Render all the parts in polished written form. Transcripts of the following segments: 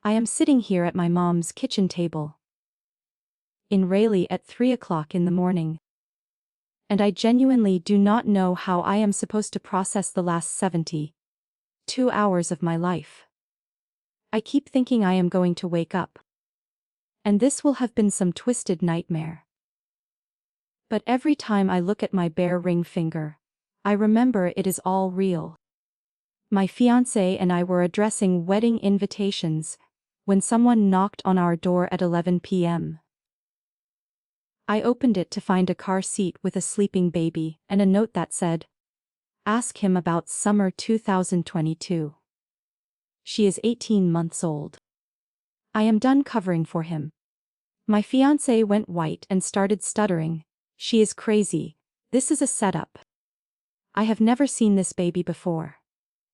I am sitting here at my mom's kitchen table in Raleigh at 3 o'clock in the morning. And I genuinely do not know how I am supposed to process the last 72 hours of my life. I keep thinking I am going to wake up, and this will have been some twisted nightmare. But every time I look at my bare ring finger, I remember it is all real. My fiancé and I were addressing wedding invitations when someone knocked on our door at 11 p.m. I opened it to find a car seat with a sleeping baby and a note that said, "Ask him about summer 2022. She is 18 months old. I am done covering for him." My fiancé went white and started stuttering. "She is crazy. This is a setup. I have never seen this baby before."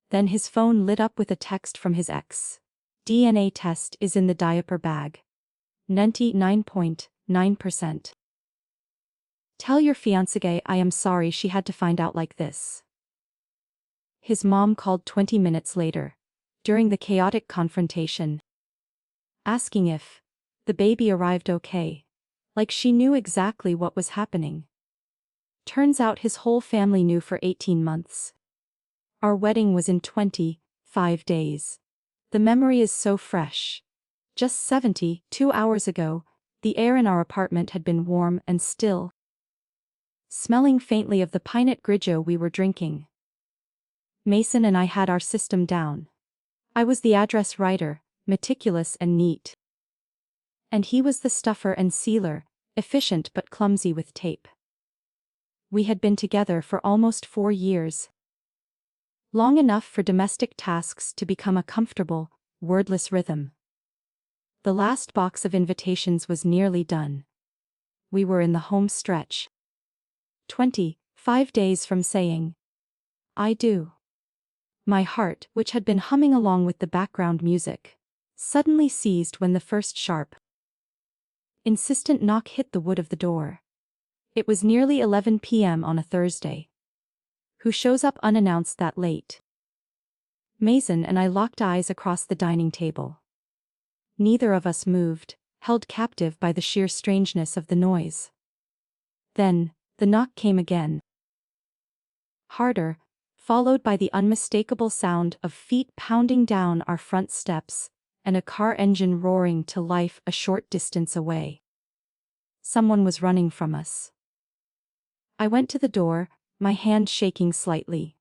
Then his phone lit up with a text from his ex. "DNA test is in the diaper bag. 99.9%. Tell your fiancé I am sorry she had to find out like this." His mom called 20 minutes later, during the chaotic confrontation, asking if the baby arrived okay, like she knew exactly what was happening. Turns out his whole family knew for 18 months. Our wedding was in 25 days. The memory is so fresh. Just 72 hours ago, the air in our apartment had been warm and still, smelling faintly of the Pinot Grigio we were drinking. Mason and I had our system down. I was the address writer, meticulous and neat. And he was the stuffer and sealer, efficient but clumsy with tape. We had been together for almost 4 years. Long enough for domestic tasks to become a comfortable, wordless rhythm. The last box of invitations was nearly done. We were in the home stretch. 25 days from saying, "I do." My heart, which had been humming along with the background music, suddenly ceased when the first sharp, insistent knock hit the wood of the door. It was nearly 11 p.m. on a Thursday. Who shows up unannounced that late? Mason and I locked eyes across the dining table. Neither of us moved, held captive by the sheer strangeness of the noise. Then, the knock came again. Harder, followed by the unmistakable sound of feet pounding down our front steps, and a car engine roaring to life a short distance away. Someone was running from us. I went to the door, my hand shaking slightly.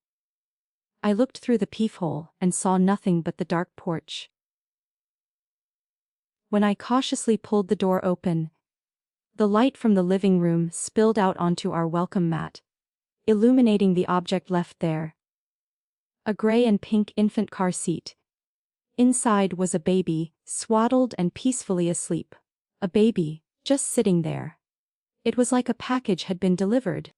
I looked through the peephole and saw nothing but the dark porch. When I cautiously pulled the door open, the light from the living room spilled out onto our welcome mat, illuminating the object left there. A gray and pink infant car seat. Inside was a baby, swaddled and peacefully asleep. A baby, just sitting there. It was like a package had been delivered.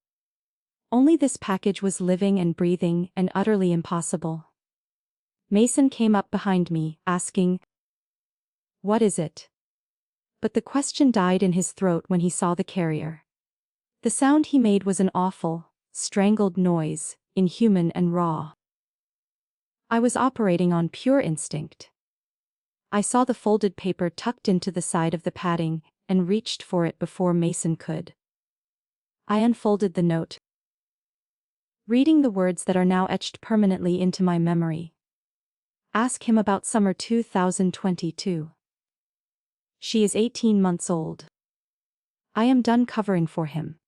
Only this package was living and breathing and utterly impossible. Mason came up behind me, asking, "What is it?" But the question died in his throat when he saw the carrier. The sound he made was an awful, strangled noise, inhuman and raw. I was operating on pure instinct. I saw the folded paper tucked into the side of the padding and reached for it before Mason could. I unfolded the note, reading the words that are now etched permanently into my memory. "Ask him about summer 2022. She is 18 months old. I am done covering for him."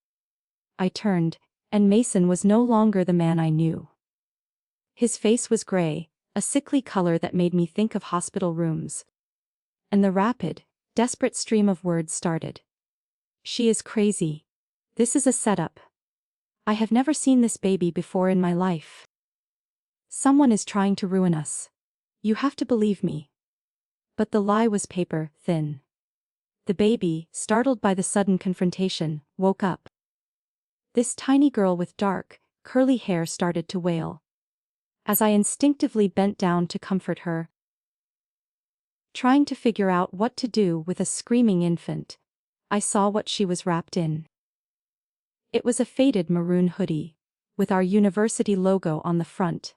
I turned, and Mason was no longer the man I knew. His face was gray, a sickly color that made me think of hospital rooms. And the rapid, desperate stream of words started. "She is crazy. This is a setup. I have never seen this baby before in my life. Someone is trying to ruin us. You have to believe me." But the lie was paper thin. The baby, startled by the sudden confrontation, woke up. This tiny girl with dark, curly hair started to wail. As I instinctively bent down to comfort her, trying to figure out what to do with a screaming infant, I saw what she was wrapped in. It was a faded maroon hoodie, with our university logo on the front,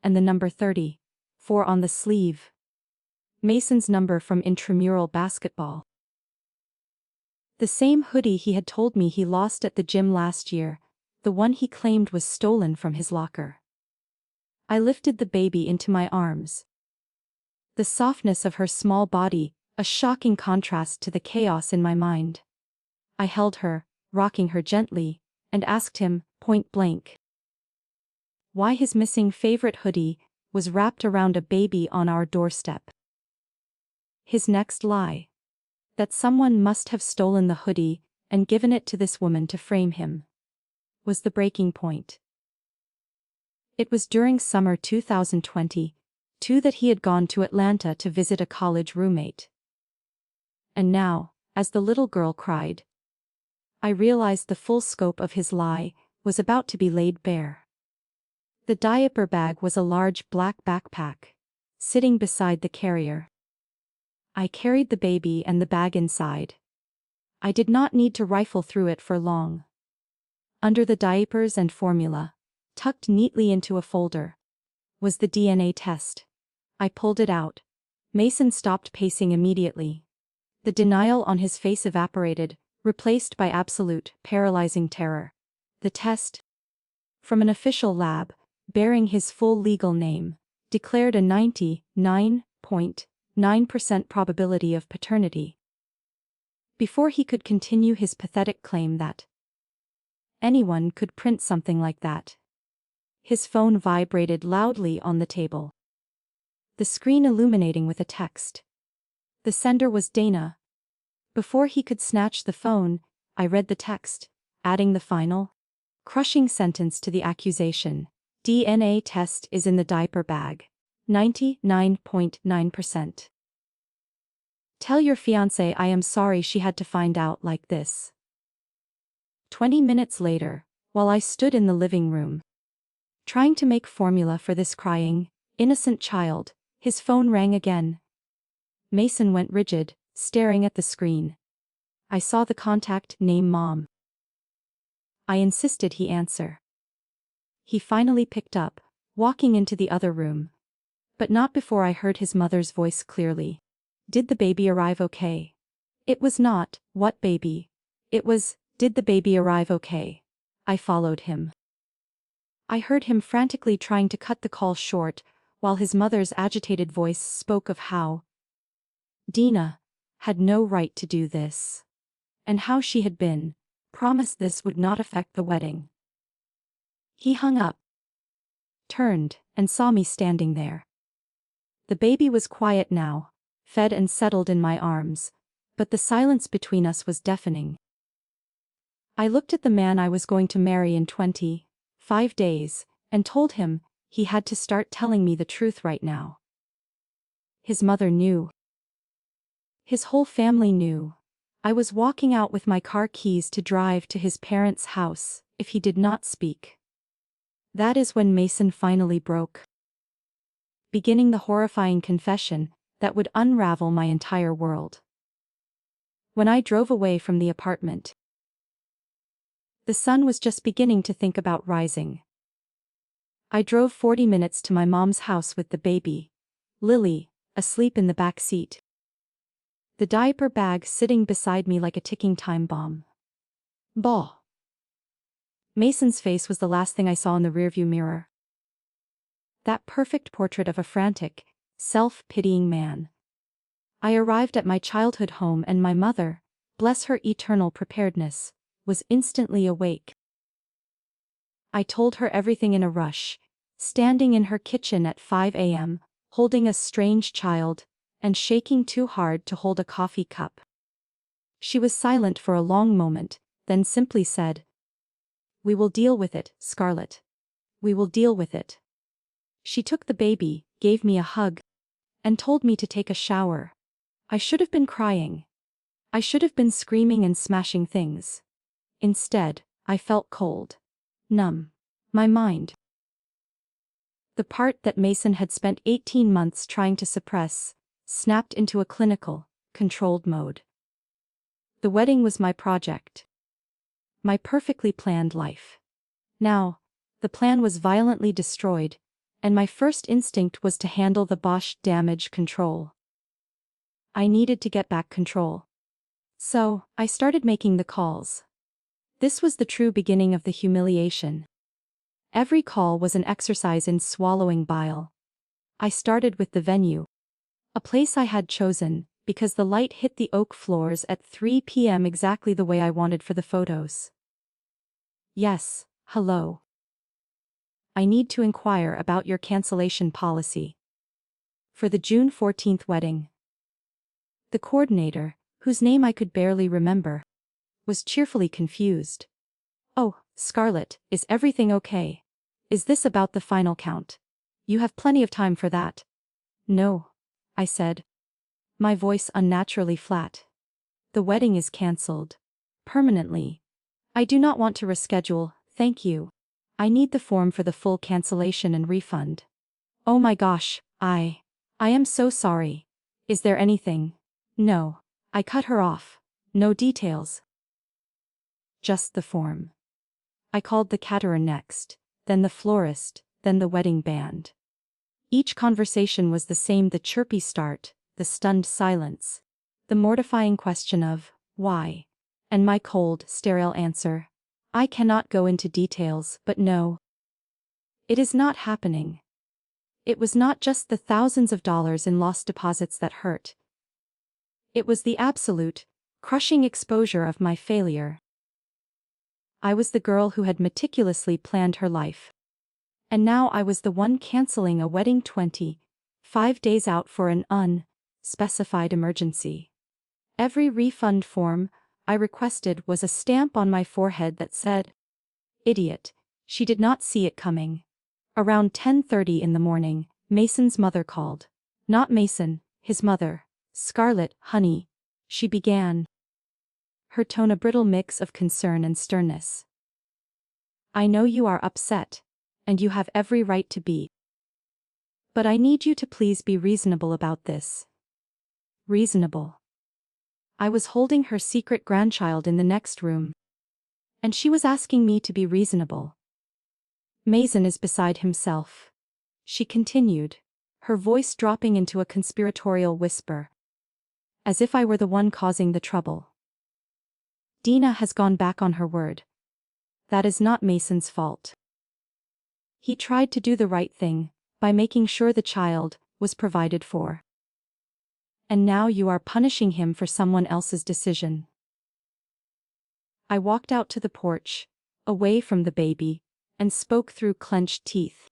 and the number 34 on the sleeve. Mason's number from intramural basketball. The same hoodie he had told me he lost at the gym last year, the one he claimed was stolen from his locker. I lifted the baby into my arms. The softness of her small body, a shocking contrast to the chaos in my mind. I held her, rocking her gently, and asked him, point blank, why his missing favorite hoodie was wrapped around a baby on our doorstep. His next lie. That someone must have stolen the hoodie and given it to this woman to frame him. Was the breaking point. It was during summer 2022 that he had gone to Atlanta to visit a college roommate. And now, as the little girl cried, I realized the full scope of his lie was about to be laid bare. The diaper bag was a large black backpack, sitting beside the carrier. I carried the baby and the bag inside. I did not need to rifle through it for long. Under the diapers and formula, tucked neatly into a folder, was the DNA test. I pulled it out. Mason stopped pacing immediately. The denial on his face evaporated, replaced by absolute, paralyzing terror. The test, from an official lab, bearing his full legal name, declared a 99.9% probability of paternity. Before he could continue his pathetic claim that anyone could print something like that, his phone vibrated loudly on the table. The screen illuminating with a text. The sender was Dana. Before he could snatch the phone, I read the text, adding the final, crushing sentence to the accusation. DNA test is in the diaper bag. 99.9%. Tell your fiancé I am sorry she had to find out like this. 20 minutes later, while I stood in the living room, trying to make formula for this crying, innocent child, his phone rang again. Mason went rigid, staring at the screen. I saw the contact name Mom. I insisted he answer. He finally picked up, walking into the other room. But not before I heard his mother's voice clearly. Did the baby arrive okay? It was not, what baby? It was, did the baby arrive okay? I followed him. I heard him frantically trying to cut the call short, while his mother's agitated voice spoke of how Dina had no right to do this, and how she had been promised this would not affect the wedding. He hung up, turned, and saw me standing there. The baby was quiet now, fed and settled in my arms, but the silence between us was deafening. I looked at the man I was going to marry in 25 days, and told him he had to start telling me the truth right now. His mother knew. His whole family knew. I was walking out with my car keys to drive to his parents' house if he did not speak. That is when Mason finally broke, beginning the horrifying confession that would unravel my entire world. When I drove away from the apartment, the sun was just beginning to think about rising. I drove 40 minutes to my mom's house with the baby, Lily, asleep in the back seat. The diaper bag sitting beside me like a ticking time bomb. Bah! Mason's face was the last thing I saw in the rearview mirror. That perfect portrait of a frantic, self-pitying man. I arrived at my childhood home and my mother, bless her eternal preparedness, was instantly awake. I told her everything in a rush, standing in her kitchen at 5 a.m., holding a strange child, and shaking too hard to hold a coffee cup. She was silent for a long moment, then simply said, "We will deal with it, Scarlett. We will deal with it." She took the baby, gave me a hug, and told me to take a shower. I should have been crying. I should have been screaming and smashing things. Instead, I felt cold. Numb. My mind. The part that Mason had spent 18 months trying to suppress, snapped into a clinical, controlled mode. The wedding was my project. My perfectly planned life. Now, the plan was violently destroyed, and my first instinct was to handle the Bosch damage control. I needed to get back control. So, I started making the calls. This was the true beginning of the humiliation. Every call was an exercise in swallowing bile. I started with the venue. A place I had chosen, because the light hit the oak floors at 3 p.m. exactly the way I wanted for the photos. Yes, hello. I need to inquire about your cancellation policy. For the June 14th wedding. The coordinator, whose name I could barely remember, was cheerfully confused. Oh, Scarlett, is everything okay? Is this about the final count? You have plenty of time for that. No, I said, my voice unnaturally flat. The wedding is cancelled. Permanently. I do not want to reschedule, thank you. I need the form for the full cancellation and refund. Oh my gosh, I am so sorry. Is there anything? No. I cut her off. No details. Just the form. I called the caterer next, then the florist, then the wedding band. Each conversation was the same: the chirpy start, the stunned silence, the mortifying question of, why? And my cold, sterile answer. I cannot go into details, but no. It is not happening. It was not just the thousands of dollars in lost deposits that hurt. It was the absolute, crushing exposure of my failure. I was the girl who had meticulously planned her life. And now I was the one canceling a wedding 25 days out for an unspecified emergency. Every refund form I requested was a stamp on my forehead that said, "Idiot." She did not see it coming. Around 10:30 in the morning, Mason's mother called. Not Mason, his mother. "Scarlett, honey," she began, her tone a brittle mix of concern and sternness. "I know you are upset, and you have every right to be. But I need you to please be reasonable about this." Reasonable. I was holding her secret grandchild in the next room. And she was asking me to be reasonable. Mason is beside himself, she continued, her voice dropping into a conspiratorial whisper. As if I were the one causing the trouble. Dina has gone back on her word. That is not Mason's fault. He tried to do the right thing, by making sure the child was provided for. And now you are punishing him for someone else's decision. I walked out to the porch, away from the baby, and spoke through clenched teeth.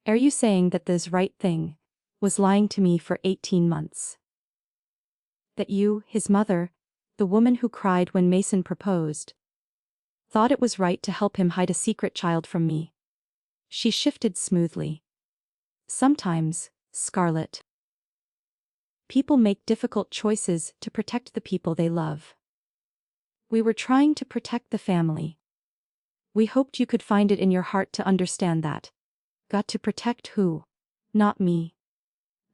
Are you saying that this right thing was lying to me for 18 months? That you, his mother, the woman who cried when Mason proposed, thought it was right to help him hide a secret child from me? She shifted smoothly. Sometimes, Scarlett, people make difficult choices to protect the people they love. We were trying to protect the family. We hoped you could find it in your heart to understand that. Got to protect who? Not me.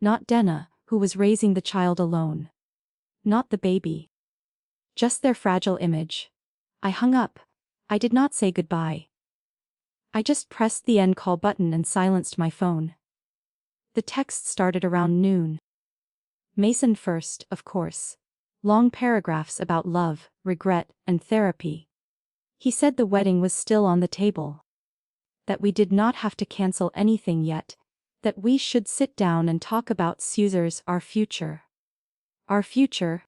Not Dena, who was raising the child alone. Not the baby. Just their fragile image. I hung up. I did not say goodbye. I just pressed the end call button and silenced my phone. The text started around noon. Mason first, of course. Long paragraphs about love, regret, and therapy. He said the wedding was still on the table. That we did not have to cancel anything yet. That we should sit down and talk about Caesar's our future. Our future?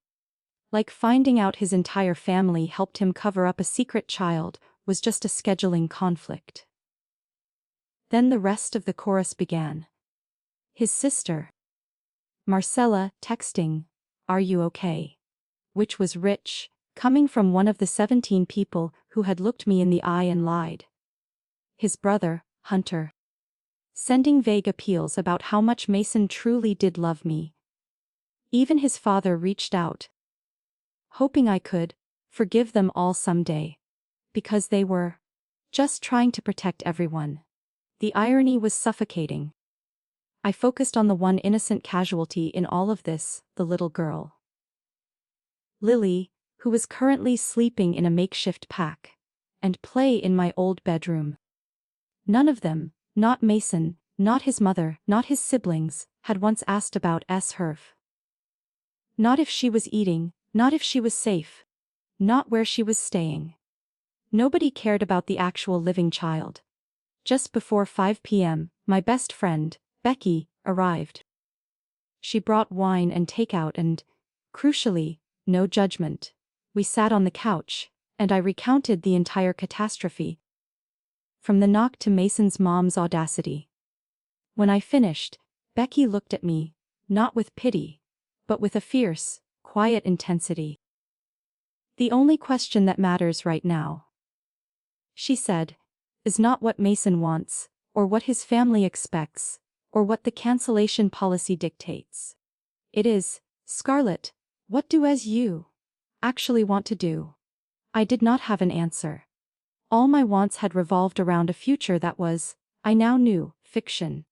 Like finding out his entire family helped him cover up a secret child was just a scheduling conflict. Then the rest of the chorus began. His sister, Marcella, texting, "Are you okay?" Which was rich, coming from one of the 17 people who had looked me in the eye and lied. His brother, Hunter, sending vague appeals about how much Mason truly did love me. Even his father reached out, hoping I could forgive them all someday. Because they were just trying to protect everyone. The irony was suffocating. I focused on the one innocent casualty in all of this, the little girl. Lily, who was currently sleeping in a makeshift pack and play in my old bedroom. None of them, not Mason, not his mother, not his siblings, had once asked about her. Not if she was eating, not if she was safe. Not where she was staying. Nobody cared about the actual living child. Just before 5 p.m., my best friend, Becky, arrived. She brought wine and takeout and, crucially, no judgment. We sat on the couch, and I recounted the entire catastrophe. From the knock to Mason's mom's audacity. When I finished, Becky looked at me, not with pity, but with a fierce, quiet intensity. The only question that matters right now, she said, is not what Mason wants, or what his family expects, or what the cancellation policy dictates. It is, Scarlett, what do as you actually want to do? I did not have an answer. All my wants had revolved around a future that was, I now knew, fiction.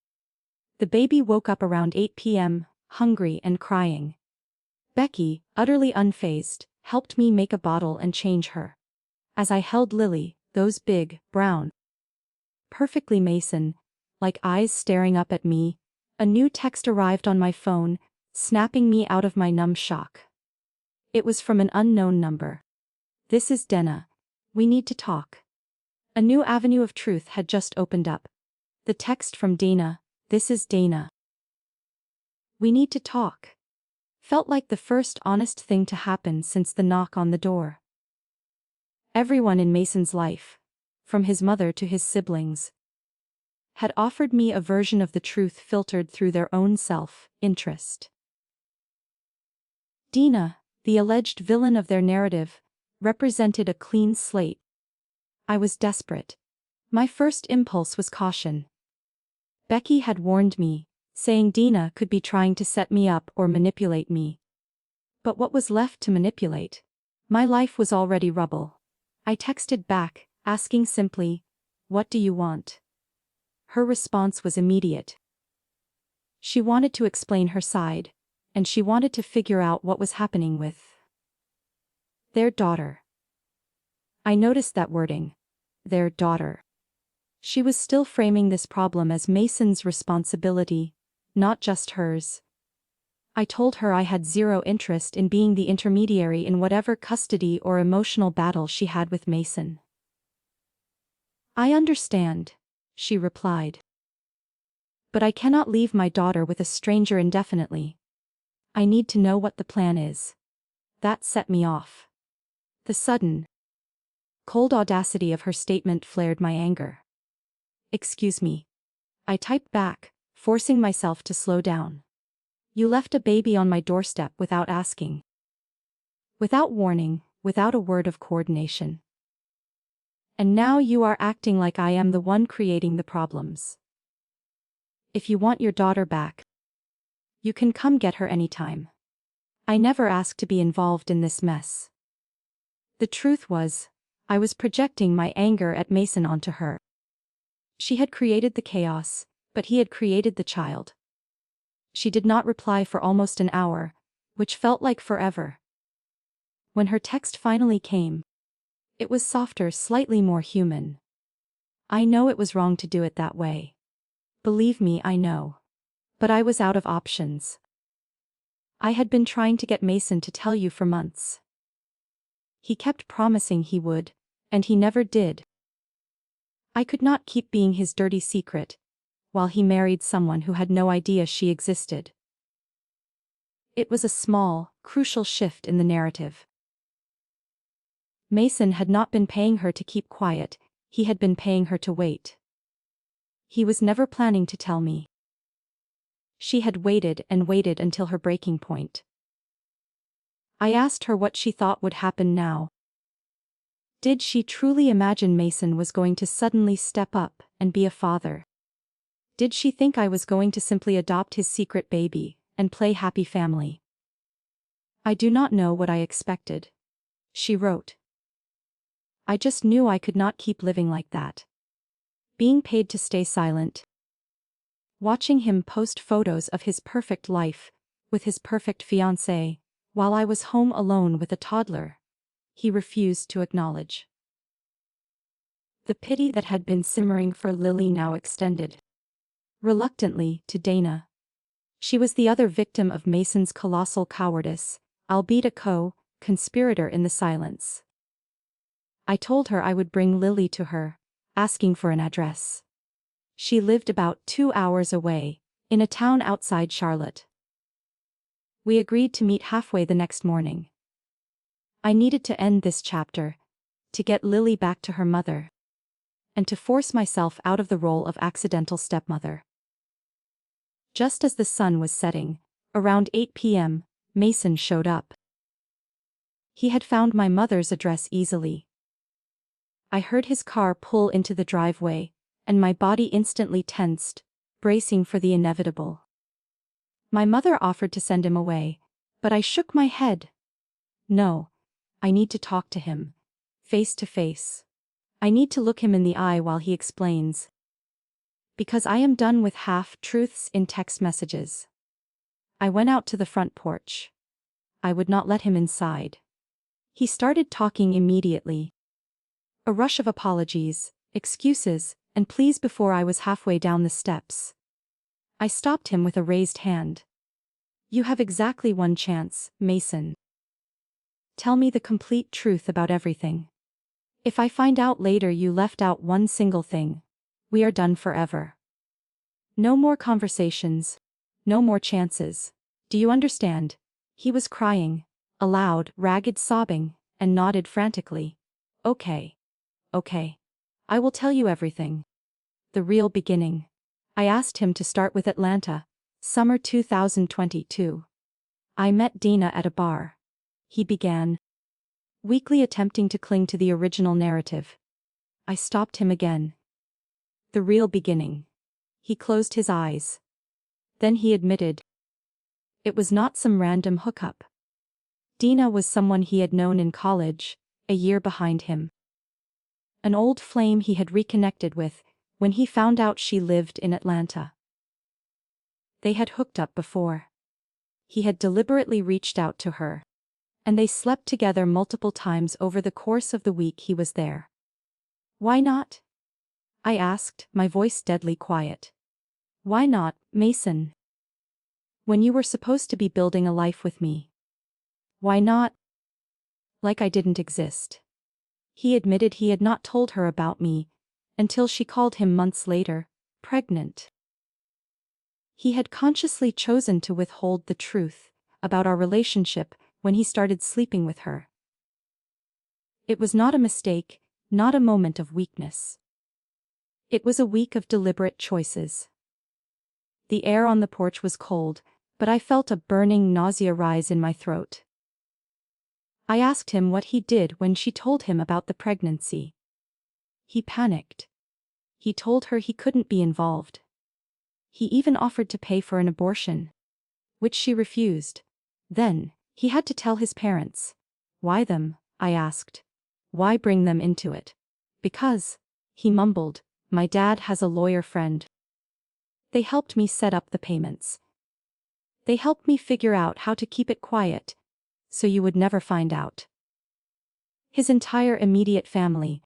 The baby woke up around 8 p.m., hungry and crying. Becky, utterly unfazed, helped me make a bottle and change her. As I held Lily, those big, brown, perfectly Mason, like eyes staring up at me, a new text arrived on my phone, snapping me out of my numb shock. It was from an unknown number. This is Dana. We need to talk. A new avenue of truth had just opened up. The text from Dana, this is Dana. We need to talk. Felt like the first honest thing to happen since the knock on the door. Everyone in Mason's life, from his mother to his siblings, had offered me a version of the truth filtered through their own self-interest. Dina, the alleged villain of their narrative, represented a clean slate. I was desperate. My first impulse was caution. Becky had warned me, saying Dina could be trying to set me up or manipulate me. But what was left to manipulate? My life was already rubble. I texted back, asking simply, "What do you want?" Her response was immediate. She wanted to explain her side, and she wanted to figure out what was happening with their daughter. I noticed that wording. Their daughter. She was still framing this problem as Mason's responsibility, not just hers. I told her I had zero interest in being the intermediary in whatever custody or emotional battle she had with Mason. I understand, she replied. But I cannot leave my daughter with a stranger indefinitely. I need to know what the plan is. That set me off. The sudden, cold audacity of her statement flared my anger. Excuse me. I typed back, forcing myself to slow down. You left a baby on my doorstep without asking. Without warning, without a word of coordination. And now you are acting like I am the one creating the problems. If you want your daughter back, you can come get her anytime. I never asked to be involved in this mess. The truth was, I was projecting my anger at Mason onto her. She had created the chaos, but he had created the child. She did not reply for almost an hour, which felt like forever. When her text finally came, it was softer, slightly more human. I know it was wrong to do it that way. Believe me, I know. But I was out of options. I had been trying to get Mason to tell you for months. He kept promising he would, and he never did. I could not keep being his dirty secret, while he married someone who had no idea she existed. It was a small, crucial shift in the narrative. Mason had not been paying her to keep quiet, he had been paying her to wait. He was never planning to tell me. She had waited and waited until her breaking point. I asked her what she thought would happen now. Did she truly imagine Mason was going to suddenly step up and be a father? Did she think I was going to simply adopt his secret baby and play happy family? I do not know what I expected, she wrote. I just knew I could not keep living like that. Being paid to stay silent. Watching him post photos of his perfect life, with his perfect fiancée, while I was home alone with a toddler, he refused to acknowledge. The pity that had been simmering for Lily now extended, reluctantly, to Dana. She was the other victim of Mason's colossal cowardice, albeit a co-conspirator in the silence. I told her I would bring Lily to her, asking for an address. She lived about 2 hours away, in a town outside Charlotte. We agreed to meet halfway the next morning. I needed to end this chapter, to get Lily back to her mother, and to force myself out of the role of accidental stepmother. Just as the sun was setting, around 8 p.m., Mason showed up. He had found my mother's address easily. I heard his car pull into the driveway, and my body instantly tensed, bracing for the inevitable. My mother offered to send him away, but I shook my head. No, I need to talk to him, face to face. I need to look him in the eye while he explains. Because I am done with half-truths in text messages. I went out to the front porch. I would not let him inside. He started talking immediately. A rush of apologies, excuses, and pleas before I was halfway down the steps. I stopped him with a raised hand. You have exactly one chance, Mason. Tell me the complete truth about everything. If I find out later you left out one single thing, we are done forever. No more conversations. No more chances. Do you understand? He was crying, a loud, ragged sobbing, and nodded frantically. Okay. Okay. I will tell you everything. The real beginning. I asked him to start with Atlanta, summer 2022. I met Dina at a bar. He began, weakly attempting to cling to the original narrative. I stopped him again. The real beginning. He closed his eyes. Then he admitted. It was not some random hookup. Dina was someone he had known in college, a year behind him. An old flame he had reconnected with, when he found out she lived in Atlanta. They had hooked up before. He had deliberately reached out to her. And they slept together multiple times over the course of the week he was there. Why not? I asked, my voice deadly quiet. Why not, Mason? When you were supposed to be building a life with me. Why not? Like I didn't exist. He admitted he had not told her about me, until she called him months later, pregnant. He had consciously chosen to withhold the truth about our relationship when he started sleeping with her. It was not a mistake, not a moment of weakness. It was a week of deliberate choices. The air on the porch was cold, but I felt a burning nausea rise in my throat. I asked him what he did when she told him about the pregnancy. He panicked. He told her he couldn't be involved. He even offered to pay for an abortion, which she refused. Then, he had to tell his parents. Why them? I asked. Why bring them into it? Because, he mumbled, my dad has a lawyer friend. They helped me set up the payments. They helped me figure out how to keep it quiet, so you would never find out. His entire immediate family.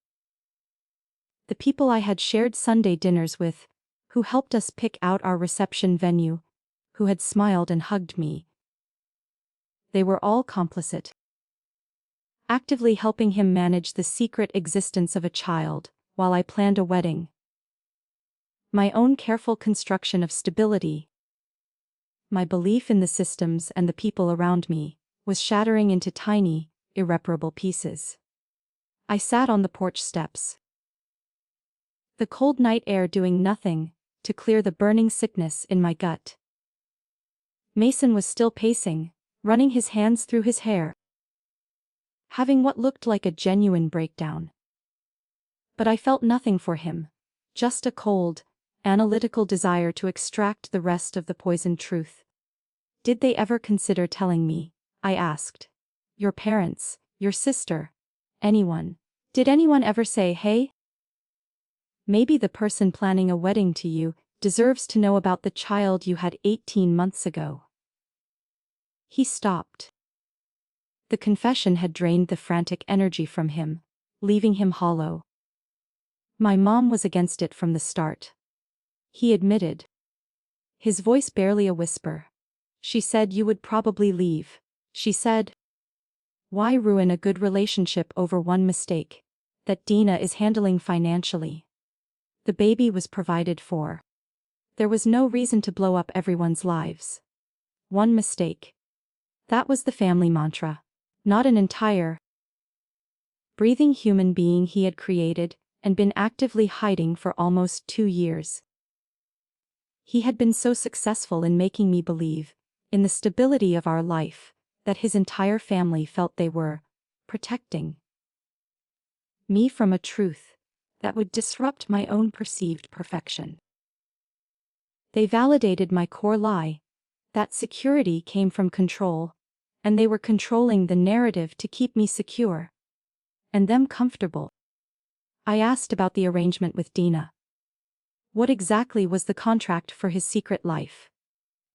The people I had shared Sunday dinners with, who helped us pick out our reception venue, who had smiled and hugged me. They were all complicit. Actively helping him manage the secret existence of a child, while I planned a wedding. My own careful construction of stability. My belief in the systems and the people around me was shattering into tiny, irreparable pieces. I sat on the porch steps. The cold night air doing nothing to clear the burning sickness in my gut. Mason was still pacing, running his hands through his hair, having what looked like a genuine breakdown. But I felt nothing for him, just a cold, analytical desire to extract the rest of the poisoned truth. Did they ever consider telling me? I asked. Your parents, your sister, anyone. Did anyone ever say, hey? Maybe the person planning a wedding to you deserves to know about the child you had 18 months ago. He stopped. The confession had drained the frantic energy from him, leaving him hollow. My mom was against it from the start. He admitted. His voice barely a whisper. She said you would probably leave. She said, why ruin a good relationship over one mistake that Dina is handling financially? The baby was provided for. There was no reason to blow up everyone's lives. One mistake. That was the family mantra. Not an entire, breathing human being he had created and been actively hiding for almost 2 years. He had been so successful in making me believe in the stability of our life that his entire family felt they were protecting me from a truth that would disrupt my own perceived perfection. They validated my core lie, that security came from control, and they were controlling the narrative to keep me secure and them comfortable. I asked about the arrangement with Dina. What exactly was the contract for his secret life?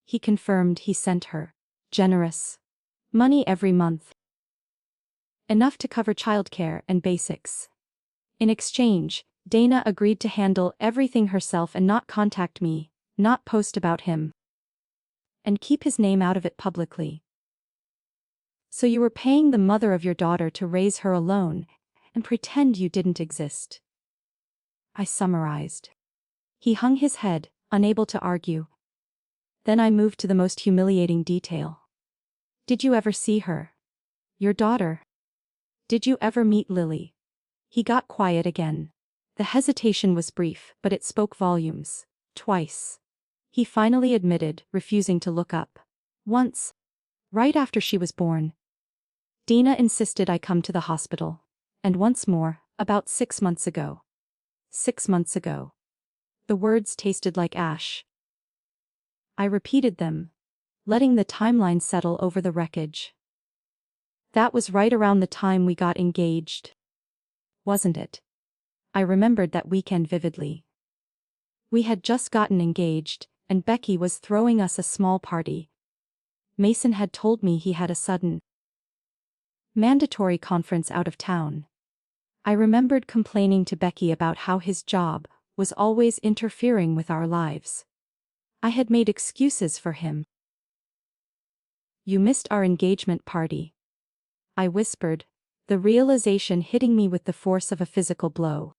He confirmed he sent her generous money every month, enough to cover childcare and basics. In exchange, Dana agreed to handle everything herself and not contact me, not post about him, and keep his name out of it publicly. So you were paying the mother of your daughter to raise her alone and pretend you didn't exist. I summarized. He hung his head, unable to argue. Then I moved to the most humiliating detail. Did you ever see her? Your daughter? Did you ever meet Lily? He got quiet again. The hesitation was brief, but it spoke volumes. Twice. He finally admitted, refusing to look up. Once. Right after she was born. Dina insisted I come to the hospital. And once more, about 6 months ago. 6 months ago. The words tasted like ash. I repeated them, letting the timeline settle over the wreckage. That was right around the time we got engaged. Wasn't it? I remembered that weekend vividly. We had just gotten engaged, and Becky was throwing us a small party. Mason had told me he had a sudden, mandatory conference out of town. I remembered complaining to Becky about how his job was always interfering with our lives. I had made excuses for him. You missed our engagement party, I whispered, the realization hitting me with the force of a physical blow.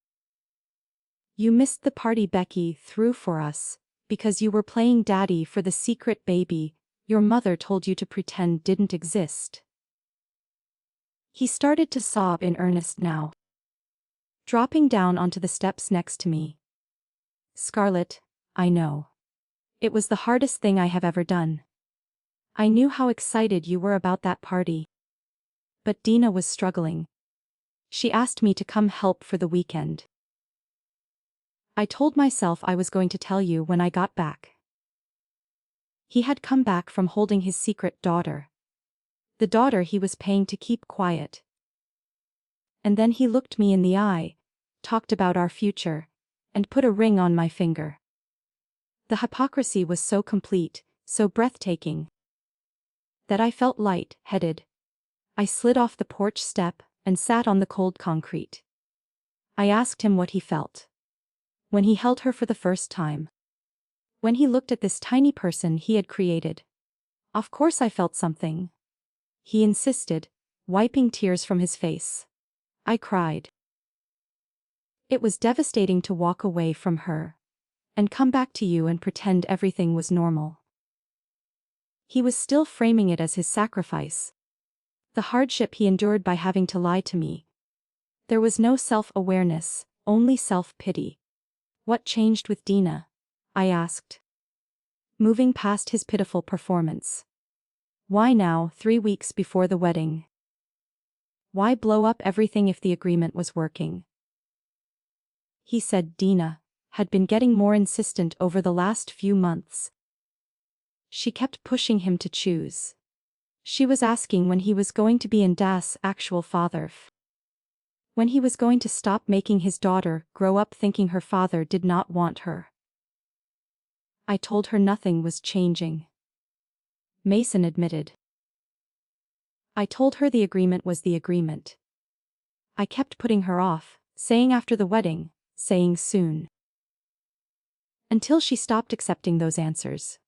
You missed the party Becky threw for us, because you were playing daddy for the secret baby your mother told you to pretend didn't exist. He started to sob in earnest now, dropping down onto the steps next to me. Scarlett, I know. It was the hardest thing I have ever done. I knew how excited you were about that party. But Dina was struggling. She asked me to come help for the weekend. I told myself I was going to tell you when I got back. He had come back from holding his secret daughter. The daughter he was paying to keep quiet. And then he looked me in the eye, talked about our future, and put a ring on my finger. The hypocrisy was so complete, so breathtaking, that I felt light-headed. I slid off the porch step and sat on the cold concrete. I asked him what he felt when he held her for the first time. When he looked at this tiny person he had created. Of course I felt something. He insisted, wiping tears from his face. I cried. It was devastating to walk away from her and come back to you and pretend everything was normal. He was still framing it as his sacrifice. The hardship he endured by having to lie to me. There was no self-awareness, only self-pity. What changed with Dina? I asked, moving past his pitiful performance. Why now, 3 weeks before the wedding? Why blow up everything if the agreement was working? He said Dina had been getting more insistent over the last few months. She kept pushing him to choose. She was asking when he was going to be in Das actual father. When he was going to stop making his daughter grow up thinking her father did not want her. I told her nothing was changing. Mason admitted. I told her the agreement was the agreement. I kept putting her off, saying after the wedding, saying soon. Until she stopped accepting those answers.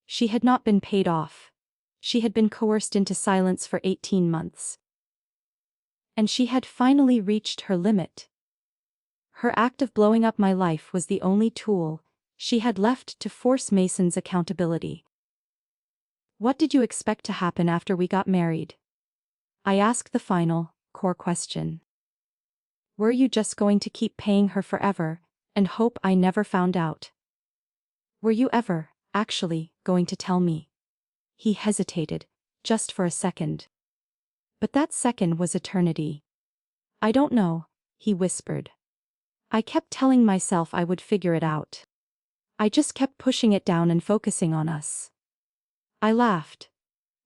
She had not been paid off. She had been coerced into silence for 18 months. And she had finally reached her limit. Her act of blowing up my life was the only tool she had left to force Mason's accountability. What did you expect to happen after we got married? I asked the final, core question. Were you just going to keep paying her forever, and hope I never found out? Were you ever, actually, going to tell me? He hesitated, just for a second. But that second was eternity. I don't know, he whispered. I kept telling myself I would figure it out. I just kept pushing it down and focusing on us. I laughed.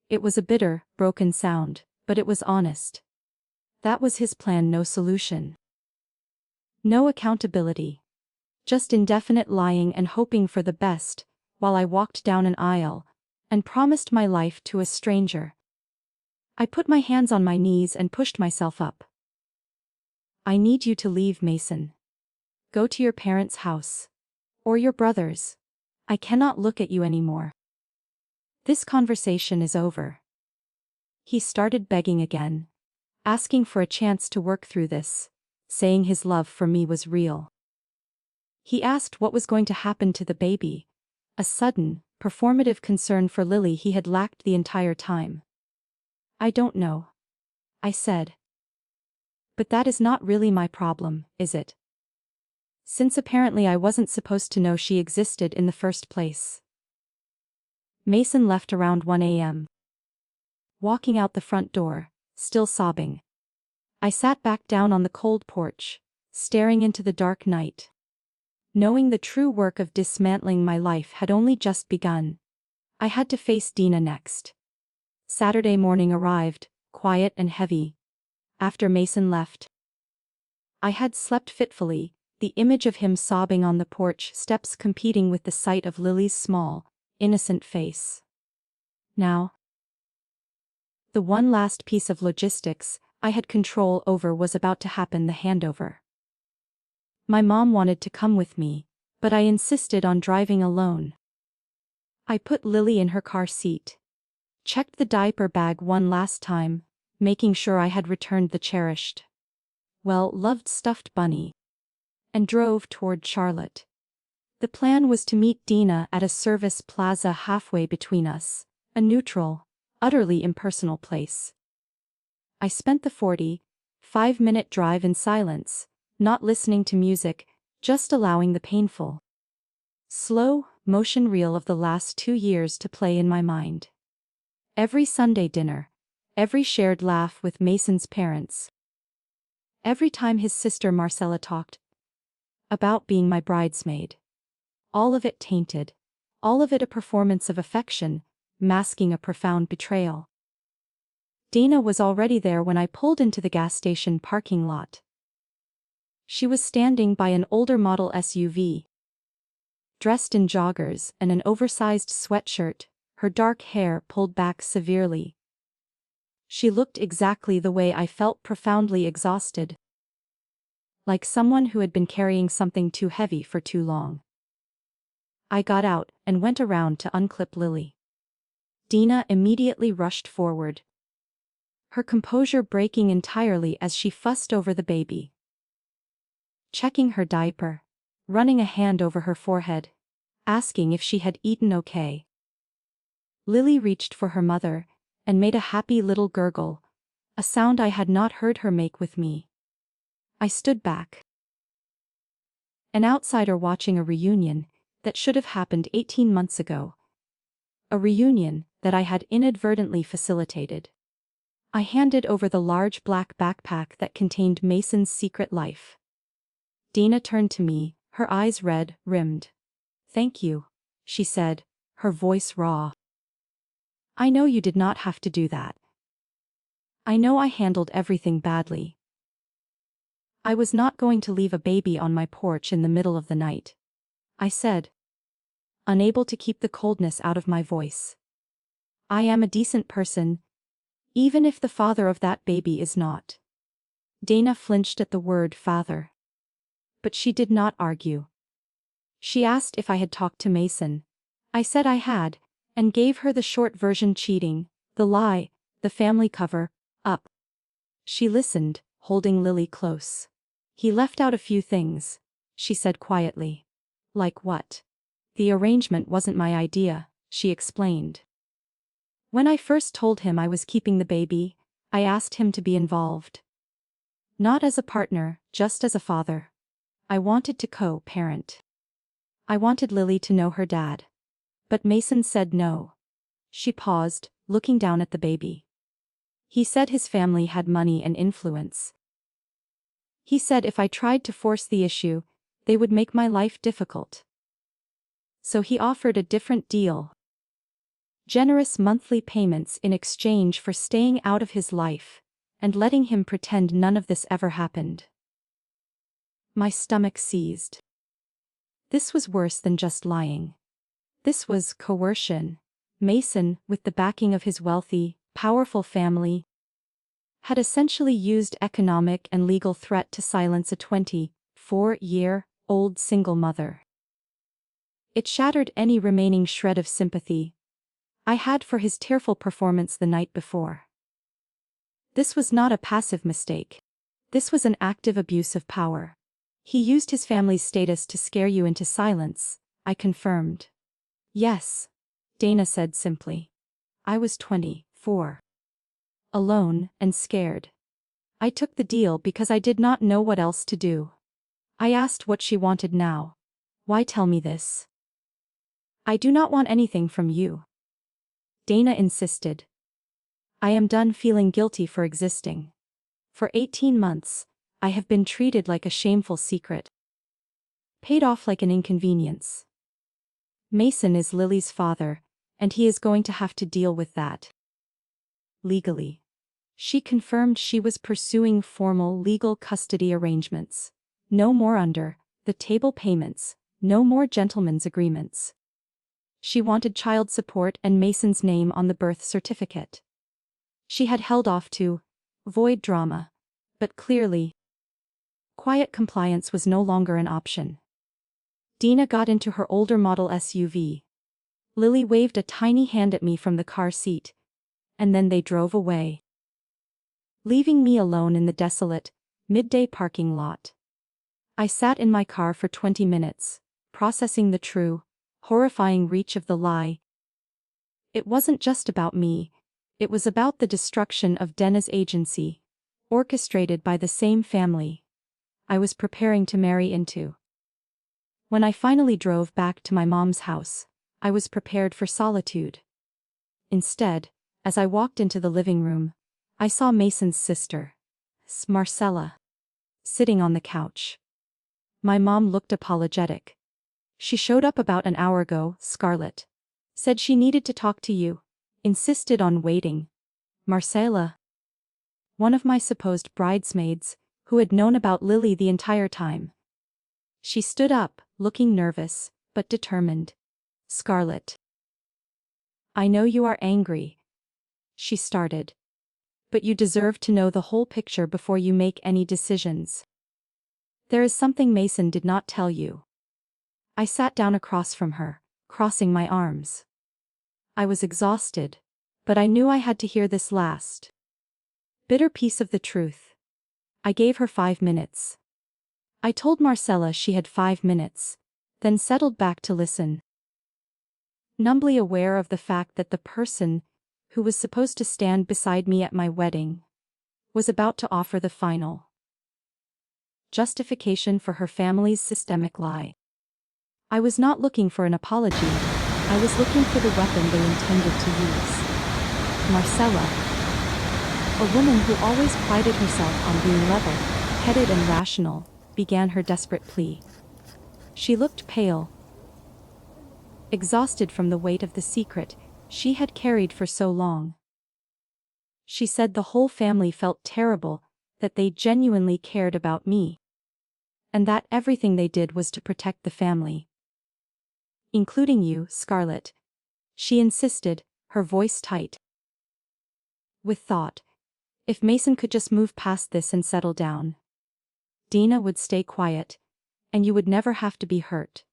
It was a bitter, broken sound, but it was honest. That was his plan, no solution. No accountability. Just indefinite lying and hoping for the best, while I walked down an aisle, and promised my life to a stranger. I put my hands on my knees and pushed myself up. I need you to leave, Mason. Go to your parents' house. Or your brother's. I cannot look at you anymore. This conversation is over. He started begging again, asking for a chance to work through this, saying his love for me was real. He asked what was going to happen to the baby, a sudden, performative concern for Lily he had lacked the entire time. I don't know, I said. But that is not really my problem, is it? Since apparently I wasn't supposed to know she existed in the first place. Mason left around 1 a.m. Walking out the front door, still sobbing. I sat back down on the cold porch, staring into the dark night. Knowing the true work of dismantling my life had only just begun. I had to face Dina next. Saturday morning arrived, quiet and heavy. After Mason left, I had slept fitfully, the image of him sobbing on the porch steps competing with the sight of Lily's small, innocent face. Now, the one last piece of logistics I had control over was about to happen, the handover. My mom wanted to come with me, but I insisted on driving alone. I put Lily in her car seat, checked the diaper bag one last time, making sure I had returned the cherished, well-loved stuffed bunny, and drove toward Charlotte. The plan was to meet Dina at a service plaza halfway between us, a neutral, utterly impersonal place. I spent the 45-minute drive in silence, not listening to music, just allowing the painful, slow motion reel of the last 2 years to play in my mind. Every Sunday dinner, every shared laugh with Mason's parents, every time his sister Marcella talked about being my bridesmaid. All of it tainted, all of it a performance of affection, masking a profound betrayal. Dina was already there when I pulled into the gas station parking lot. She was standing by an older model SUV. Dressed in joggers and an oversized sweatshirt, her dark hair pulled back severely. She looked exactly the way I felt, profoundly exhausted. Like someone who had been carrying something too heavy for too long. I got out and went around to unclip Lily. Dina immediately rushed forward, her composure breaking entirely as she fussed over the baby. Checking her diaper, running a hand over her forehead, asking if she had eaten okay. Lily reached for her mother and made a happy little gurgle, a sound I had not heard her make with me. I stood back. An outsider watching a reunion that should have happened 18 months ago. A reunion that I had inadvertently facilitated. I handed over the large black backpack that contained Mason's secret life. Dina turned to me, her eyes red-rimmed. "Thank you," she said, her voice raw. "I know you did not have to do that. I know I handled everything badly. I was not going to leave a baby on my porch in the middle of the night," I said, unable to keep the coldness out of my voice. "I am a decent person, even if the father of that baby is not." Dana flinched at the word father. But she did not argue. She asked if I had talked to Mason. I said I had, and gave her the short version: cheating, the lie, the family cover up. She listened, holding Lily close. He left out a few things, she said quietly. Like what? The arrangement wasn't my idea, she explained. When I first told him I was keeping the baby, I asked him to be involved. Not as a partner, just as a father. I wanted to co-parent. I wanted Lily to know her dad. But Mason said no. She paused, looking down at the baby. He said his family had money and influence. He said if I tried to force the issue, they would make my life difficult. So he offered a different deal. Generous monthly payments in exchange for staying out of his life, and letting him pretend none of this ever happened. My stomach seized. This was worse than just lying. This was coercion. Mason, with the backing of his wealthy, powerful family, had essentially used economic and legal threat to silence a 24-year-old single mother. It shattered any remaining shred of sympathy I had for his tearful performance the night before. This was not a passive mistake. This was an active abuse of power. He used his family's status to scare you into silence, I confirmed. Yes, Dana said simply. I was 24. Alone and scared. I took the deal because I did not know what else to do. I asked what she wanted now. Why tell me this? I do not want anything from you. Dana insisted. I am done feeling guilty for existing. For 18 months, I have been treated like a shameful secret. Paid off like an inconvenience. Mason is Lily's father, and he is going to have to deal with that. Legally. She confirmed she was pursuing formal legal custody arrangements. No more under-the-table payments, no more gentlemen's agreements. She wanted child support and Mason's name on the birth certificate. She had held off to avoid drama, but clearly, quiet compliance was no longer an option. Dina got into her older model SUV. Lily waved a tiny hand at me from the car seat, and then they drove away, leaving me alone in the desolate, midday parking lot. I sat in my car for 20 minutes, processing the true, horrifying reach of the lie. It wasn't just about me, it was about the destruction of Dana's agency, orchestrated by the same family I was preparing to marry into. When I finally drove back to my mom's house, I was prepared for solitude. Instead, as I walked into the living room, I saw Mason's sister, Marcella, sitting on the couch. My mom looked apologetic. She showed up about an hour ago, Scarlett. Said she needed to talk to you. Insisted on waiting. Marcella, one of my supposed bridesmaids, who had known about Lily the entire time. She stood up, looking nervous, but determined. Scarlett. I know you are angry, she started. But you deserve to know the whole picture before you make any decisions. There is something Mason did not tell you. I sat down across from her, crossing my arms. I was exhausted, but I knew I had to hear this last bitter piece of the truth. I gave her 5 minutes. I told Marcella she had 5 minutes, then settled back to listen. Numbly aware of the fact that the person who was supposed to stand beside me at my wedding was about to offer the final justification for her family's systemic lie. I was not looking for an apology, I was looking for the weapon they intended to use. Marcella, a woman who always prided herself on being level-headed and rational, began her desperate plea. She looked pale, exhausted from the weight of the secret she had carried for so long. She said the whole family felt terrible, that they genuinely cared about me, and that everything they did was to protect the family. Including you, Scarlett, she insisted, her voice tight with thought. If Mason could just move past this and settle down, Dina would stay quiet, and you would never have to be hurt.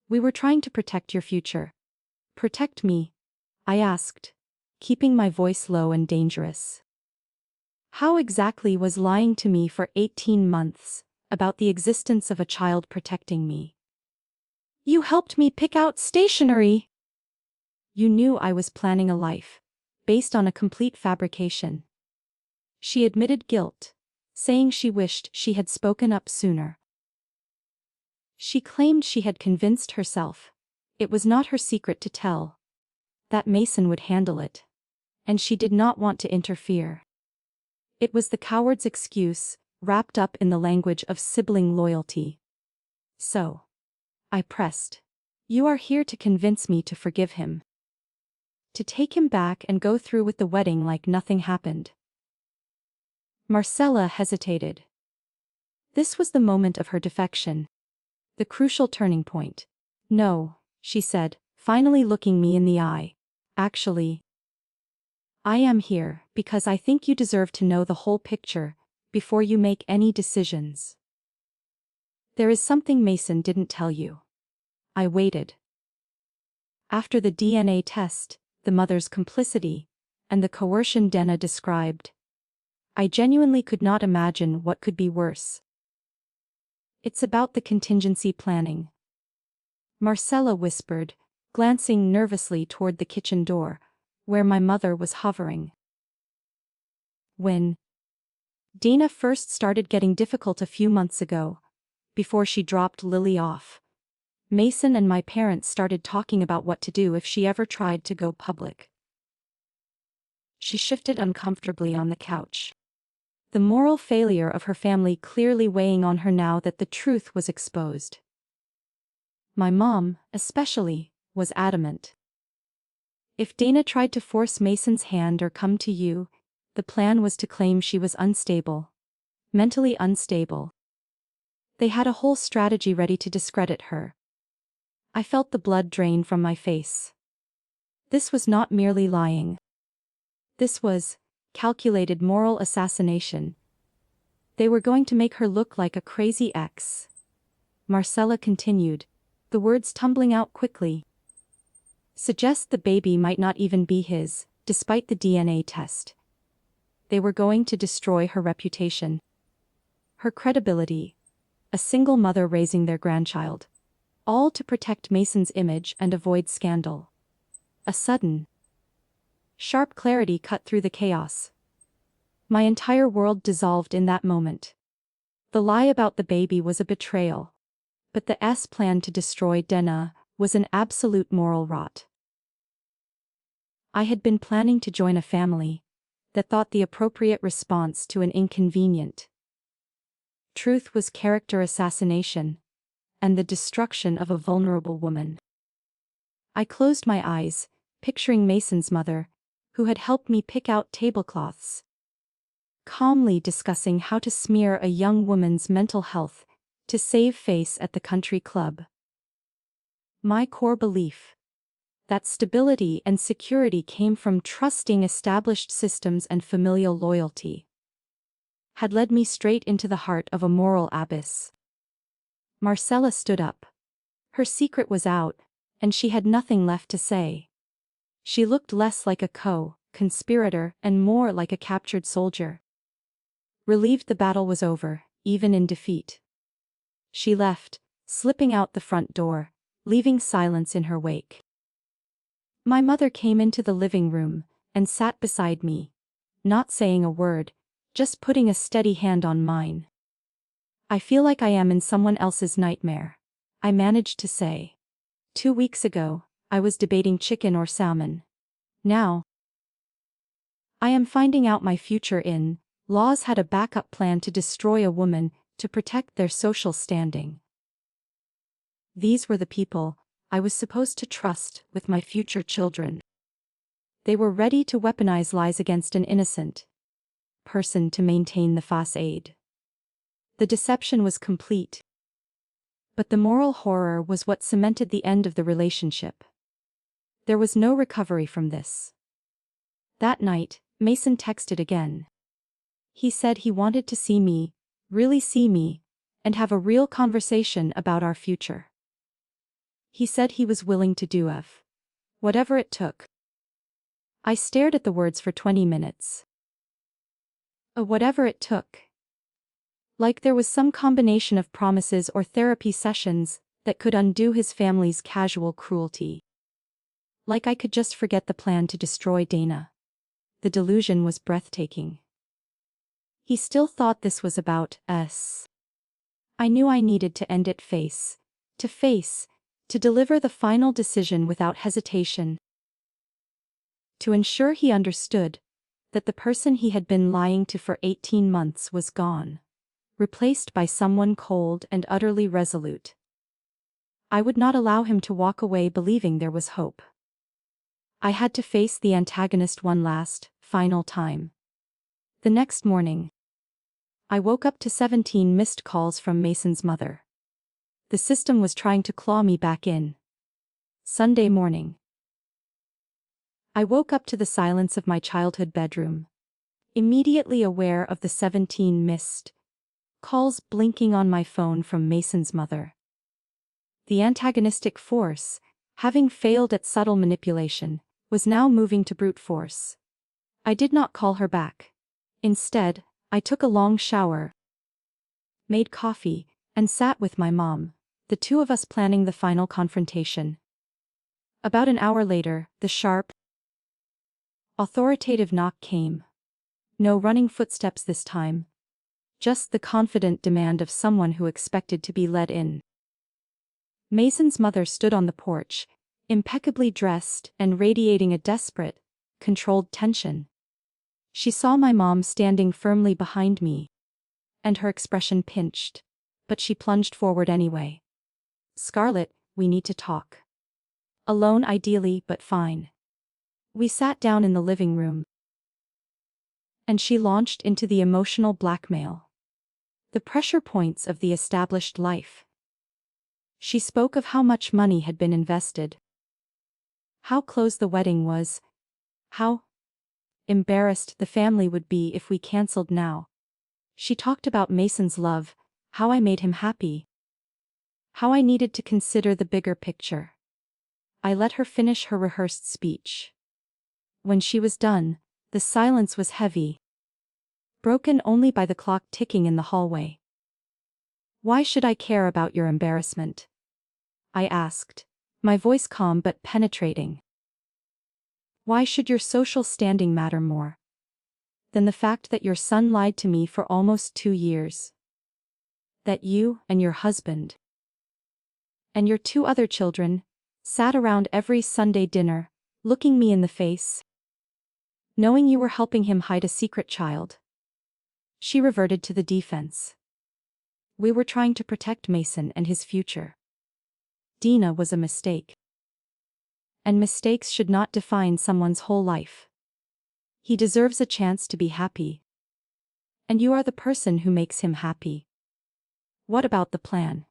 We were trying to protect your future. Protect me? I asked, keeping my voice low and dangerous. How exactly was lying to me for 18 months about the existence of a child protecting me? You helped me pick out stationery. You knew I was planning a life based on a complete fabrication. She admitted guilt, saying she wished she had spoken up sooner. She claimed she had convinced herself it was not her secret to tell, that Mason would handle it, and she did not want to interfere. It was the coward's excuse, wrapped up in the language of sibling loyalty. So, I pressed, you are here to convince me to forgive him. To take him back and go through with the wedding like nothing happened. Marcella hesitated. This was the moment of her defection. The crucial turning point. No, she said, finally looking me in the eye. Actually, I am here because I think you deserve to know the whole picture before you make any decisions. There is something Mason didn't tell you. I waited. After the DNA test, the mother's complicity, and the coercion Dena described, I genuinely could not imagine what could be worse. It's about the contingency planning. Marcella whispered, glancing nervously toward the kitchen door, where my mother was hovering. When Dana first started getting difficult a few months ago, before she dropped Lily off, Mason and my parents started talking about what to do if she ever tried to go public. She shifted uncomfortably on the couch. The moral failure of her family clearly weighing on her now that the truth was exposed. My mom, especially, was adamant. If Dana tried to force Mason's hand or come to you, the plan was to claim she was unstable. Mentally unstable. They had a whole strategy ready to discredit her. I felt the blood drain from my face. This was not merely lying. This was calculated moral assassination. They were going to make her look like a crazy ex. Marcella continued, the words tumbling out quickly. Suggest the baby might not even be his, despite the DNA test. They were going to destroy her reputation. Her credibility. A single mother raising their grandchild. All to protect Mason's image and avoid scandal. A sudden, sharp clarity cut through the chaos. My entire world dissolved in that moment. The lie about the baby was a betrayal. But the plan to destroy Dena was an absolute moral rot. I had been planning to join a family that thought the appropriate response to an inconvenient truth was character assassination and the destruction of a vulnerable woman. I closed my eyes, picturing Mason's mother, who had helped me pick out tablecloths, calmly discussing how to smear a young woman's mental health to save face at the country club. My core belief that stability and security came from trusting established systems and familial loyalty had led me straight into the heart of a moral abyss. Marcella stood up. Her secret was out, and she had nothing left to say. She looked less like a co-conspirator and more like a captured soldier. Relieved the battle was over, even in defeat. She left, slipping out the front door, leaving silence in her wake. My mother came into the living room and sat beside me, not saying a word, just putting a steady hand on mine. I feel like I am in someone else's nightmare, I managed to say. 2 weeks ago, I was debating chicken or salmon. Now, I am finding out my future in laws had a backup plan to destroy a woman to protect their social standing. These were the people I was supposed to trust with my future children. They were ready to weaponize lies against an innocent person to maintain the facade. The deception was complete. But the moral horror was what cemented the end of the relationship. There was no recovery from this. That night, Mason texted again. He said he wanted to see me, really see me, and have a real conversation about our future. He said he was willing to do whatever it took. I stared at the words for 20 minutes. Whatever it took. Like there was some combination of promises or therapy sessions that could undo his family's casual cruelty. Like I could just forget the plan to destroy Dana. The delusion was breathtaking. He still thought this was about us. I knew I needed to end it face to face, to deliver the final decision without hesitation. To ensure he understood that the person he had been lying to for 18 months was gone, replaced by someone cold and utterly resolute. I would not allow him to walk away believing there was hope. I had to face the antagonist one last, final time. The next morning, I woke up to 17 missed calls from Mason's mother. The system was trying to claw me back in. Sunday morning. I woke up to the silence of my childhood bedroom, immediately aware of the 17 missed calls blinking on my phone from Mason's mother. The antagonistic force, having failed at subtle manipulation, was now moving to brute force. I did not call her back. Instead, I took a long shower, made coffee, and sat with my mom, the two of us planning the final confrontation. About an hour later, the sharp, authoritative knock came. No running footsteps this time. Just the confident demand of someone who expected to be let in. Mason's mother stood on the porch, impeccably dressed and radiating a desperate, controlled tension. She saw my mom standing firmly behind me, and her expression pinched, but she plunged forward anyway. "Scarlett, we need to talk. Alone ideally, but fine." We sat down in the living room, and she launched into the emotional blackmail. The pressure points of the established life. She spoke of how much money had been invested, how close the wedding was, how embarrassed the family would be if we cancelled now. She talked about Mason's love, how I made him happy, how I needed to consider the bigger picture. I let her finish her rehearsed speech. When she was done, the silence was heavy, broken only by the clock ticking in the hallway. "Why should I care about your embarrassment?" I asked, my voice calm but penetrating. "Why should your social standing matter more than the fact that your son lied to me for almost 2 years? That you and your husband and your 2 other children sat around every Sunday dinner, looking me in the face, knowing you were helping him hide a secret child?" She reverted to the defense. "We were trying to protect Mason and his future. Dina was a mistake. And mistakes should not define someone's whole life. He deserves a chance to be happy. And you are the person who makes him happy. What about the plan?"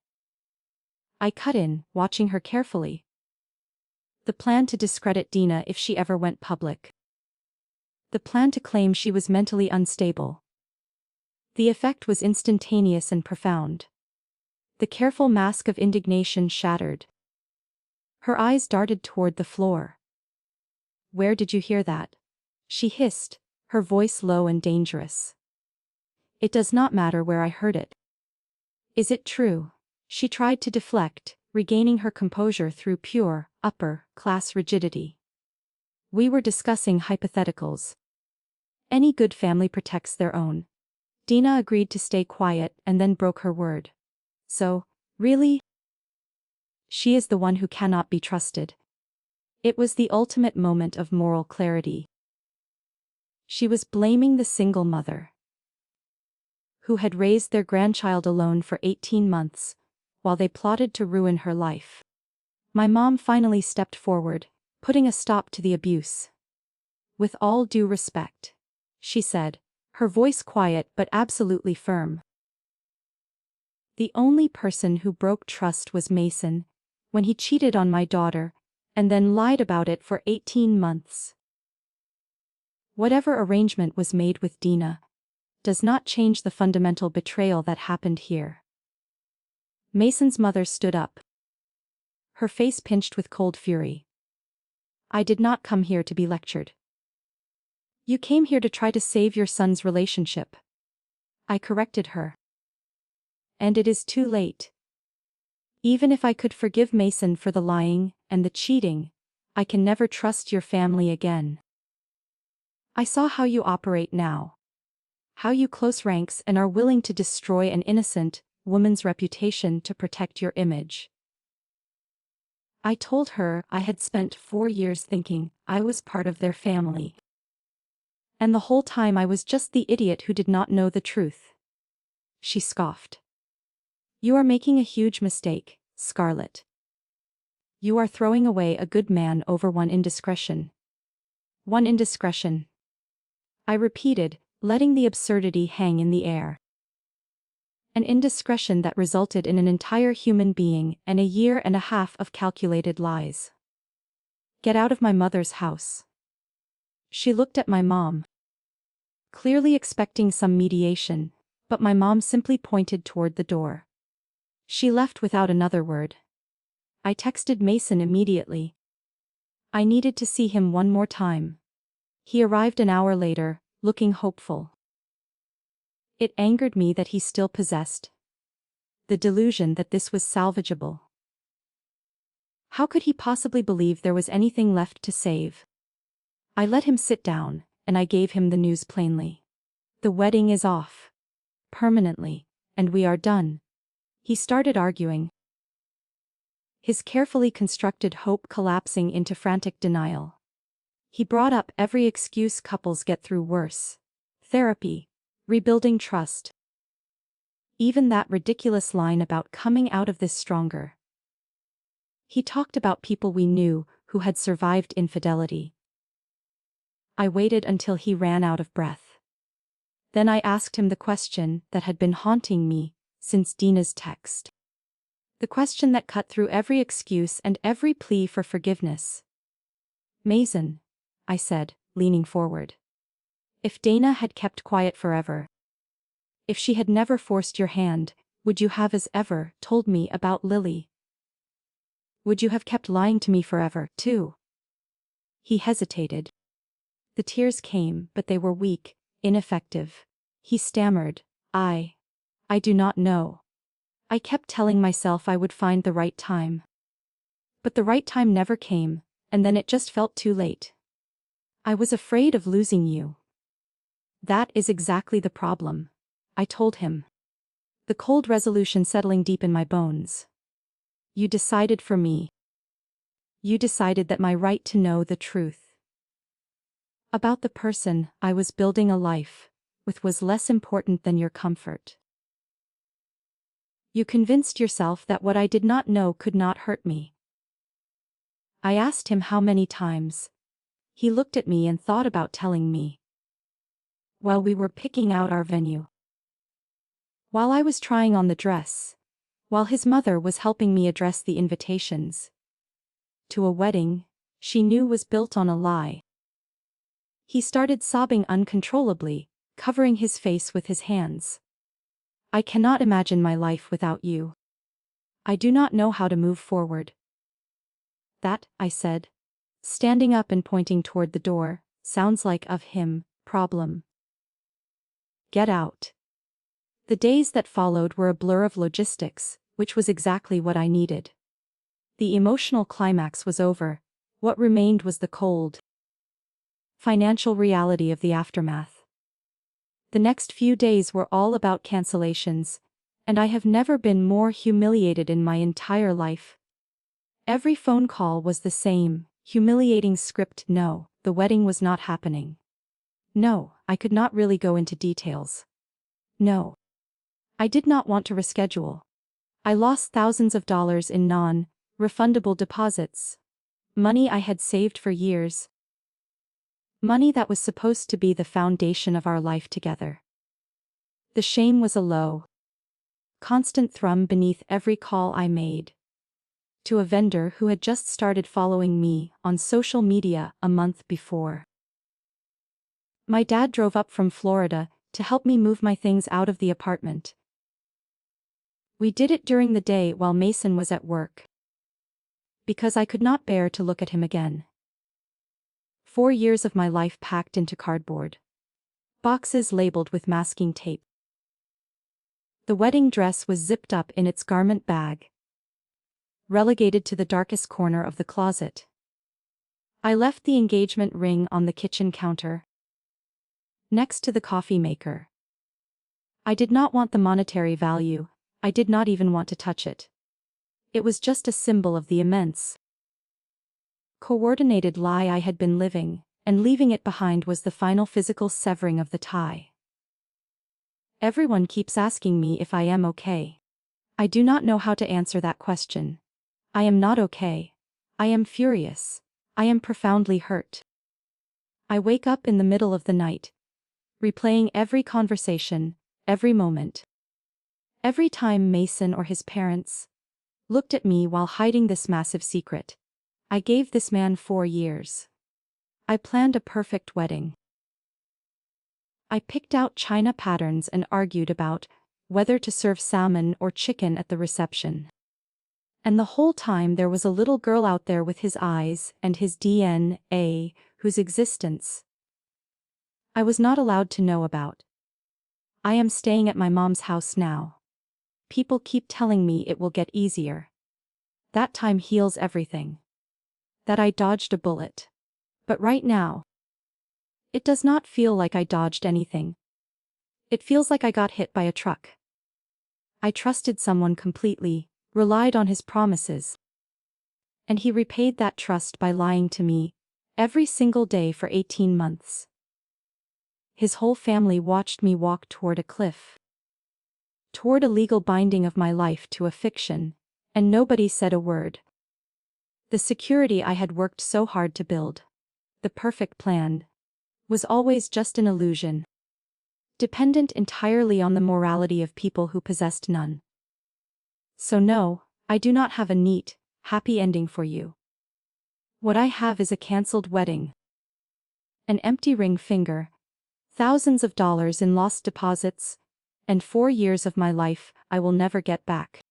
I cut in, watching her carefully. The plan to discredit Dina if she ever went public. The plan to claim she was mentally unstable. The effect was instantaneous and profound. The careful mask of indignation shattered. Her eyes darted toward the floor. "Where did you hear that?" she hissed, her voice low and dangerous. "It does not matter where I heard it. Is it true?" She tried to deflect, regaining her composure through pure, upper-class rigidity. "We were discussing hypotheticals. Any good family protects their own." Dina agreed to stay quiet and then broke her word. "So, really? She is the one who cannot be trusted." It was the ultimate moment of moral clarity. She was blaming the single mother who had raised their grandchild alone for 18 months, while they plotted to ruin her life. My mom finally stepped forward, putting a stop to the abuse. "With all due respect," she said, her voice quiet but absolutely firm. "The only person who broke trust was Mason, when he cheated on my daughter, and then lied about it for 18 months. Whatever arrangement was made with Dina does not change the fundamental betrayal that happened here." Mason's mother stood up, her face pinched with cold fury. I did not come here to be lectured. You came here to try to save your son's relationship. I corrected her. And it is too late. Even if I could forgive Mason for the lying and the cheating, I can never trust your family again. I saw how you operate now. How you close ranks and are willing to destroy an innocent woman's reputation to protect your image. I told her I had spent 4 years thinking I was part of their family. And the whole time I was just the idiot who did not know the truth. She scoffed. You are making a huge mistake, Scarlett. You are throwing away a good man over one indiscretion. One indiscretion. I repeated, letting the absurdity hang in the air. An indiscretion that resulted in an entire human being and 1.5 years of calculated lies. Get out of my mother's house. She looked at my mom, clearly expecting some mediation, but my mom simply pointed toward the door. She left without another word. I texted Mason immediately. I needed to see him one more time. He arrived an hour later, looking hopeful. It angered me that he still possessed the delusion that this was salvageable. How could he possibly believe there was anything left to save? I let him sit down, and I gave him the news plainly. The wedding is off. Permanently, and we are done. He started arguing, his carefully constructed hope collapsing into frantic denial. He brought up every excuse couples get through worse. Therapy. Rebuilding trust. Even that ridiculous line about coming out of this stronger. He talked about people we knew who had survived infidelity. I waited until he ran out of breath. Then I asked him the question that had been haunting me since Dina's text. The question that cut through every excuse and every plea for forgiveness. Mason, I said, leaning forward. If Dana had kept quiet forever, if she had never forced your hand, would you have as ever told me about Lily? Would you have kept lying to me forever, too? He hesitated. The tears came, but they were weak, ineffective. He stammered, I do not know. I kept telling myself I would find the right time. But the right time never came, and then it just felt too late. I was afraid of losing you. That is exactly the problem, I told him. The cold resolution settling deep in my bones. You decided for me. You decided that my right to know the truth about the person I was building a life with was less important than your comfort. You convinced yourself that what I did not know could not hurt me. I asked him how many times. He looked at me and thought about telling me. While we were picking out our venue. While I was trying on the dress. While his mother was helping me address the invitations. To a wedding she knew was built on a lie. He started sobbing uncontrollably, covering his face with his hands. I cannot imagine my life without you. I do not know how to move forward. That, I said, standing up and pointing toward the door, sounds like of him, problem. Get out. The days that followed were a blur of logistics, which was exactly what I needed. The emotional climax was over. What remained was the cold financial reality of the aftermath. The next few days were all about cancellations, and I have never been more humiliated in my entire life. Every phone call was the same, humiliating script. No, the wedding was not happening. No, I could not really go into details. No. I did not want to reschedule. I lost thousands of dollars in non-refundable deposits. Money I had saved for years. Money that was supposed to be the foundation of our life together. The shame was a low, constant thrum beneath every call I made. To a vendor who had just started following me on social media a month before. My dad drove up from Florida to help me move my things out of the apartment. We did it during the day while Mason was at work. Because I could not bear to look at him again. 4 years of my life packed into cardboard. Boxes labeled with masking tape. The wedding dress was zipped up in its garment bag, relegated to the darkest corner of the closet. I left the engagement ring on the kitchen counter, next to the coffee maker. I did not want the monetary value, I did not even want to touch it. It was just a symbol of the immense, coordinated lie I had been living, and leaving it behind was the final physical severing of the tie. Everyone keeps asking me if I am okay. I do not know how to answer that question. I am not okay. I am furious. I am profoundly hurt. I wake up in the middle of the night, replaying every conversation, every moment. Every time Mason or his parents looked at me while hiding this massive secret. I gave this man 4 years. I planned a perfect wedding. I picked out china patterns and argued about whether to serve salmon or chicken at the reception. And the whole time there was a little girl out there with his eyes and his DNA, whose existence I was not allowed to know about. I am staying at my mom's house now. People keep telling me it will get easier. That time heals everything. That I dodged a bullet. But right now, it does not feel like I dodged anything. It feels like I got hit by a truck. I trusted someone completely, relied on his promises. And he repaid that trust by lying to me every single day for 18 months. His whole family watched me walk toward a cliff. Toward a legal binding of my life to a fiction, and nobody said a word. The security I had worked so hard to build, the perfect plan, was always just an illusion, dependent entirely on the morality of people who possessed none. So no, I do not have a neat, happy ending for you. What I have is a cancelled wedding, an empty ring finger, thousands of dollars in lost deposits, and 4 years of my life I will never get back.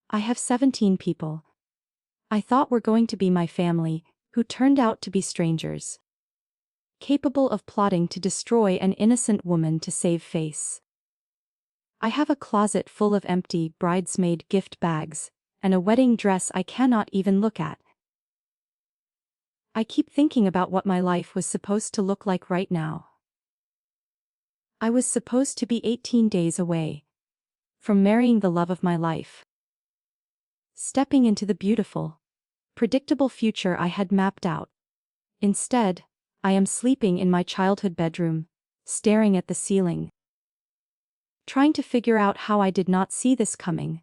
I have 17 people I thought were going to be my family, who turned out to be strangers, capable of plotting to destroy an innocent woman to save face. I have a closet full of empty bridesmaid gift bags, and a wedding dress I cannot even look at. I keep thinking about what my life was supposed to look like right now. I was supposed to be 18 days away from marrying the love of my life, stepping into the beautiful, predictable future I had mapped out. Instead, I am sleeping in my childhood bedroom, staring at the ceiling, trying to figure out how I did not see this coming.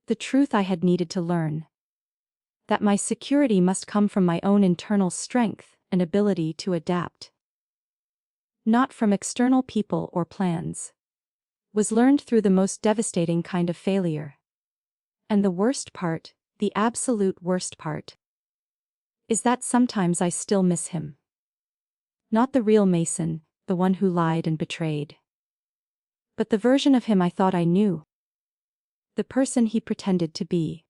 The truth I had needed to learn. That my security must come from my own internal strength and ability to adapt, not from external people or plans, was learned through the most devastating kind of failure. And the worst part, the absolute worst part, is that sometimes I still miss him. Not the real Mason, the one who lied and betrayed, but the version of him I thought I knew. The person he pretended to be.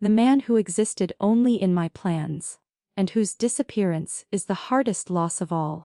The man who existed only in my plans, and whose disappearance is the hardest loss of all.